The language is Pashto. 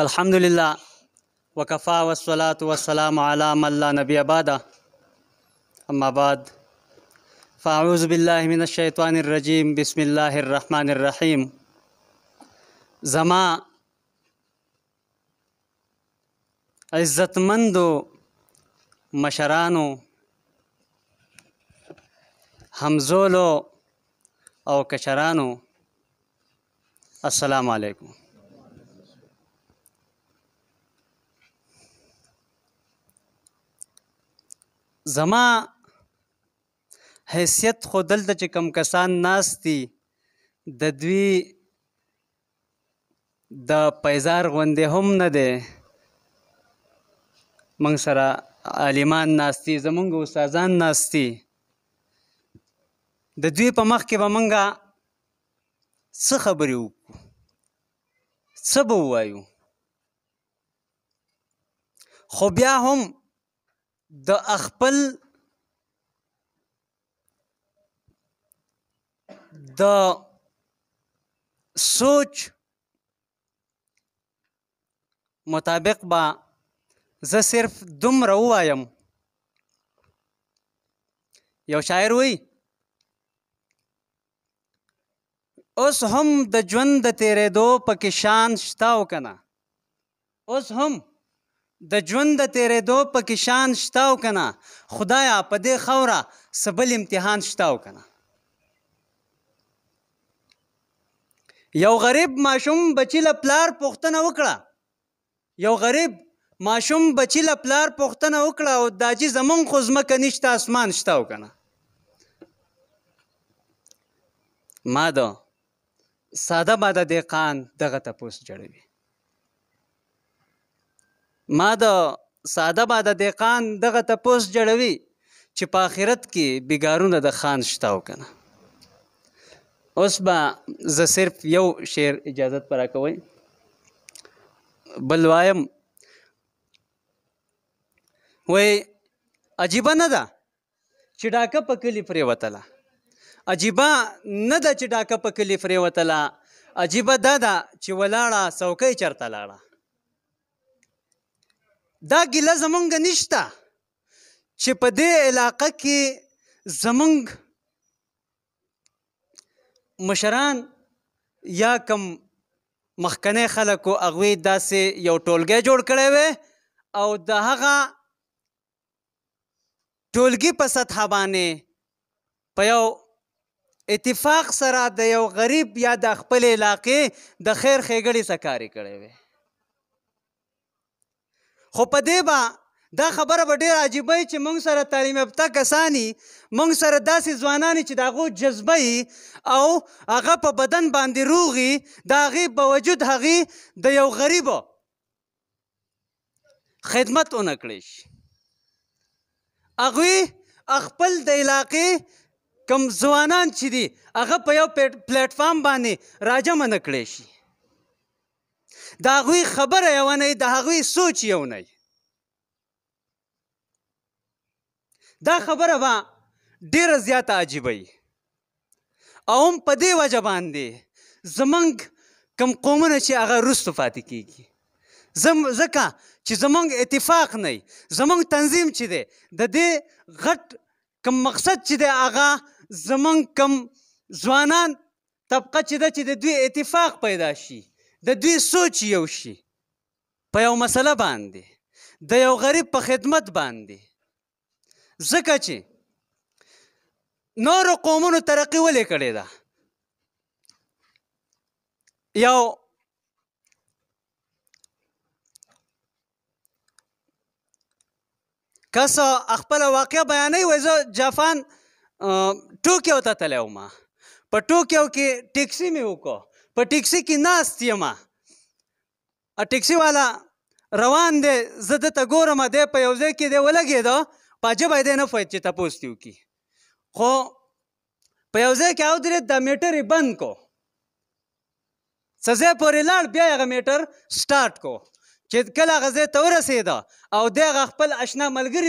अल्हम्दुलिल्लाह वकफ़ा वस्सलातु वस्सलामु अला मन ला नबिय्य बअदा अम्मा बाद फ़अऊज़ु बिल्लाहि मिनश शैतानिर रजीम बिस्मिल्लाहिर रहमानिर रहीम। ज़मा इज़्ज़तमंदो मशरानो हमज़ोलो और कशरानो अस्सलामु अलैकुम। ज़मा हैसियत खो दल्ते च कम कसान नास्ती द दुई द पैजार गोंदे हम न दे मंग सरा आलिमान नास्ती ज़मुंग उस्ताज़ान नास्ती द दुई په مخ کې به منګه څه خبرې وکړو څه به ووایو خو بیا هم د خپل د سوچ مطابق به زه صرف دومره ووایم. یو شاعر وایي اوس هم د ژوند د تېرېدو پکې شان شته او که نه، اوس هم د ژوند د تېرېدو پکې شان شته او که نه، خدایه په دې خاوره څه بل امتحان شته او که نه. یو غریب ماشوم بچي له پلار پوښتنه وکړه، یو غریب ماشوم بچي له پلار پوښتنه وکړه او دا چې زمونږ خو ځمکه نشته اسمان شته او که نه. ما د ساده باده دهقان دغه تپوس جوړوي، ما د ساده باده دهقان دغه تپوس جوړوي چې په آخرت کې بیګارونه د خان شته او که نه. اوس به زه صرف یو شعر اجازت په راکوئ بل وایم. وایي عجیبه نه ده چې ډاکه په کلي پرېوتله، عجیبه نه ده چې ډاکه په کلي پرېوتله، عجیبه دا ده چې ولاړه څوکۍ چېرته لاړه. دا ګیله زمونږ نشته چې په دې علاقه کې زمونږ مشران یا کم مخکنی خلکو هغوی داسې یو ټولګی جوړ کړی وی او د هغه ټولګي په سطحه باندې په یو اتفاق سره د یو غریب یا د خپل علاقې د خیر ښېګړې څه کارې کړی وی. خو په دې به دا خبره به ډېره عجیبه وي چې موږ سره تعلیم یافته کسان یي، موږ سره داسې ځوانان یي چې د هغو جذبه یي او هغه په بدن باندې روغ یي، د هغې باوجود هغې د یو غریبو خدمت ونه کړی شي. هغوی خپل د علاقې کم ځوانان چې دي هغه په یو پلیټفارم باندې راجمع نه کړی شي. د هغوی خبره یوه نه وي، د هغوی سوچ یو نه وي. دا خبره به ډېره زیاته عجیبه وي او هم په دې وجه باندې زمونږ کم قومونه چې هغه وروستو پاتې کېږي، ځکه چې زمونږ اتفاق نه وي، زمونږ تنظیم چې دی د دې غټ کم مقصد چې دی هغه زمونږ کم ځوانان طبقه چې ده چې د دوی اتفاق پیدا شي، د دوی سوچ یو شي په یو مسله باندې، د یو غریب په خدمت باندې. ځکه چې نورو قومونو ترقي ولې کړې ده؟ یو کس خپله واقعه بیانوي، وایي زه جاپان ټوکیو ته تللی وم، په ټوکیو کې ټیکسي مې وکړو، په ټیکسي کې ناست یم، ټیکسي والا روان دی، زه دته ګورم دی په یو ځای کې دی ولګېده، په عجبه یې دی نه پوهېد چې تپوس دې وکړي، خو په یو ځای کې ودرېد، دا میټر یې بند کو، څه ځای پورې لاړ، بیا یې هغه میټر سټارټ کو، چې کله هغه ځای ته ورسېده او دی هغه خپل اشنا ملګري